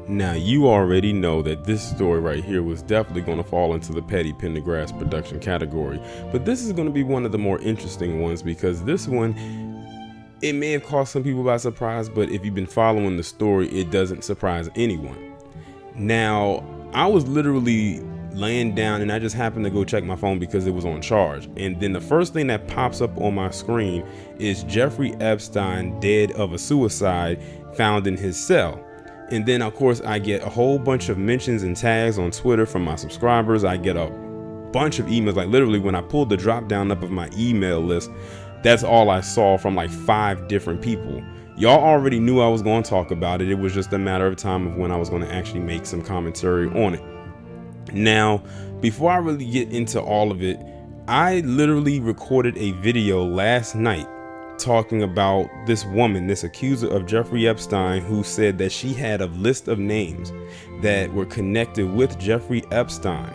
Now, you already know that this story right here was definitely going to fall into the petty Pendergrass production category, but this is going to be one of the more interesting ones because this one, it may have caught some people by surprise, but if you've been following the story, it doesn't surprise anyone. Now, I was literally laying down and I just happened to go check my phone because it was on charge, and then the first thing that pops up on my screen is Jeffrey Epstein dead of a suicide found in his cell. And then of course I get a whole bunch of mentions and tags on Twitter from my subscribers. I get a bunch of emails. Like literally when I pulled the drop down up of my email list, that's all I saw from like 5 different people. Y'all already knew I was going to talk about it. It was just a matter of time of when I was going to actually make some commentary on it. Now, before I really get into all of it, I literally recorded a video last night talking about this woman, this accuser of Jeffrey Epstein, who said that she had a list of names that were connected with Jeffrey Epstein.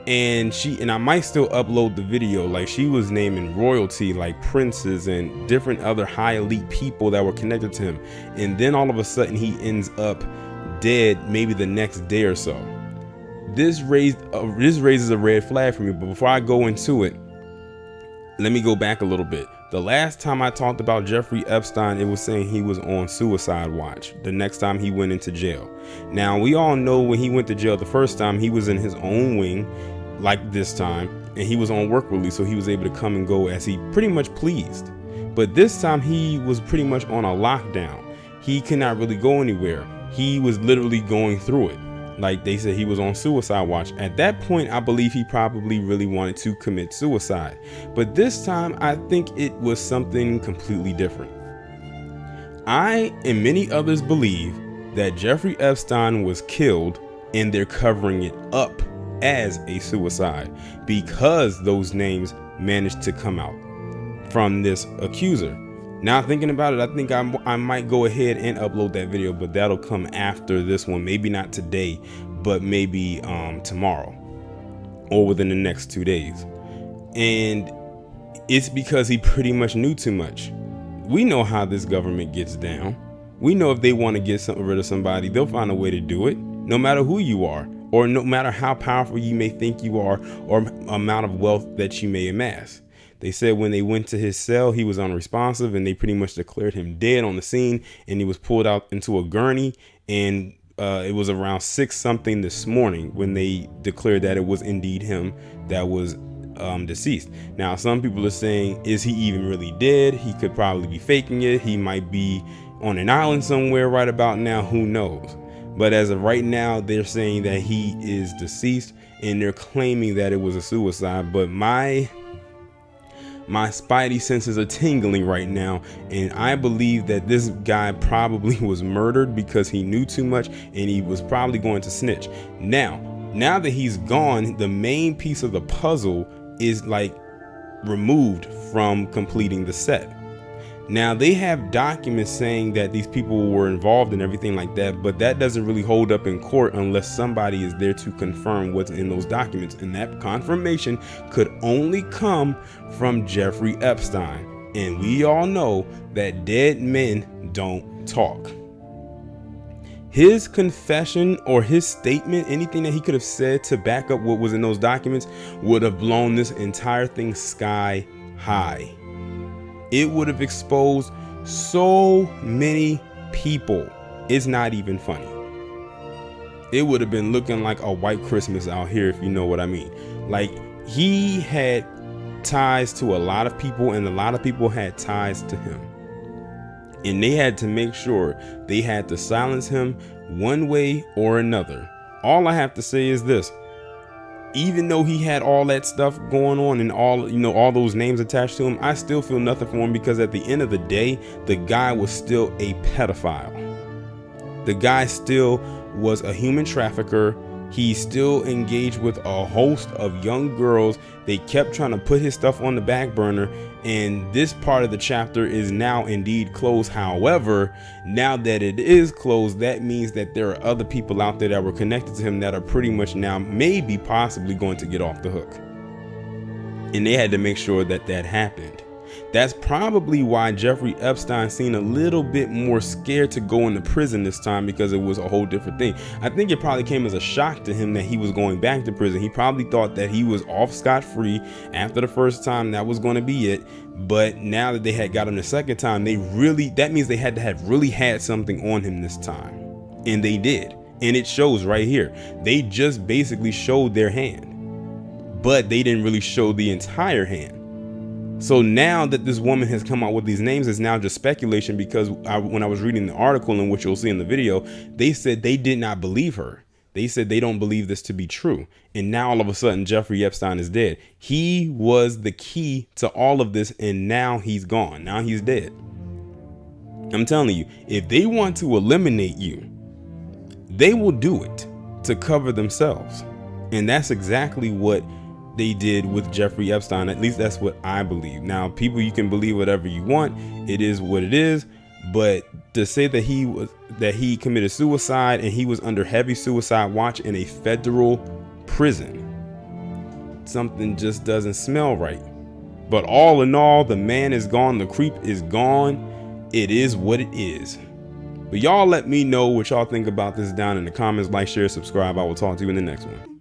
And I might still upload the video, like she was naming royalty, like princes and different other high elite people that were connected to him. And then all of a sudden he ends up dead maybe the next day or so. This raises a red flag for me. But before I go into it, let me go back a little bit. The last time I talked about Jeffrey Epstein, it was saying he was on suicide watch the next time he went into jail. Now, we all know when he went to jail the first time, he was in his own wing like this time, and he was on work release, so he was able to come and go as he pretty much pleased. But this time he was pretty much on a lockdown. He could not really go anywhere. He was literally going through it. Like they said, he was on suicide watch. At that point, I believe he probably really wanted to commit suicide. But this time, I think it was something completely different. I and many others believe that Jeffrey Epstein was killed and they're covering it up as a suicide because those names managed to come out from this accuser. Now thinking about it, I think I might go ahead and upload that video, but that'll come after this one. Maybe not today, but maybe tomorrow or within the next 2 days. And it's because he pretty much knew too much. We know how this government gets down. We know if they want to get rid of somebody, they'll find a way to do it, no matter who you are, or no matter how powerful you may think you are, or amount of wealth that you may amass. They said when they went to his cell, he was unresponsive, and they pretty much declared him dead on the scene, and he was pulled out into a gurney. And it was around 6 something this morning when they declared that it was indeed him that was deceased. Now, some people are saying, is he even really dead? He could probably be faking it. He might be on an island somewhere right about now. Who knows? But as of right now, they're saying that he is deceased, and they're claiming that it was a suicide. But my spidey senses are tingling right now, and I believe that this guy probably was murdered because he knew too much, and he was probably going to snitch. Now that he's gone, the main piece of the puzzle is like removed from completing the set. Now they have documents saying that these people were involved and everything like that, but that doesn't really hold up in court unless somebody is there to confirm what's in those documents, and that confirmation could only come from Jeffrey Epstein. And we all know that dead men don't talk. His confession or his statement, anything that he could have said to back up what was in those documents, would have blown this entire thing sky high. It would have exposed so many people. It's not even funny. It would have been looking like a white Christmas out here, if you know what I mean. Like, he had ties to a lot of people, and a lot of people had ties to him. And they had to make sure they had to silence him one way or another. All I have to say is this. Even though he had all that stuff going on and all those names attached to him, I still feel nothing for him, because at the end of the day, the guy was still a pedophile. The guy still was a human trafficker. He still engaged with a host of young girls. They kept trying to put his stuff on the back burner, and this part of the chapter is now indeed closed. However, now that it is closed, that means that there are other people out there that were connected to him that are pretty much now possibly going to get off the hook. And they had to make sure that that happened. That's probably why Jeffrey Epstein seemed a little bit more scared to go into prison this time, because it was a whole different thing. I think it probably came as a shock to him that he was going back to prison. He probably thought that he was off scot-free after the first time, that was going to be it. But now that they had got him the second time, that means they had to have really had something on him this time. And they did. And it shows right here. They just basically showed their hand, but they didn't really show the entire hand. So now that this woman has come out with these names, it's now just speculation, because when I was reading the article, in which you'll see in the video, they said they did not believe her. They said they don't believe this to be true. And now all of a sudden, Jeffrey Epstein is dead. He was the key to all of this, and now he's gone. Now he's dead. I'm telling you, if they want to eliminate you, they will do it to cover themselves. And that's exactly what they did with Jeffrey Epstein. At least that's what I believe. Now, people, you can believe whatever you want. It is what it is. But to say that he committed suicide and he was under heavy suicide watch in a federal prison, something just doesn't smell right. But all in all, the man is gone. The creep is gone. It is what it is. But y'all let me know what y'all think about this down in the comments. Like, share, subscribe. I will talk to you in the next one.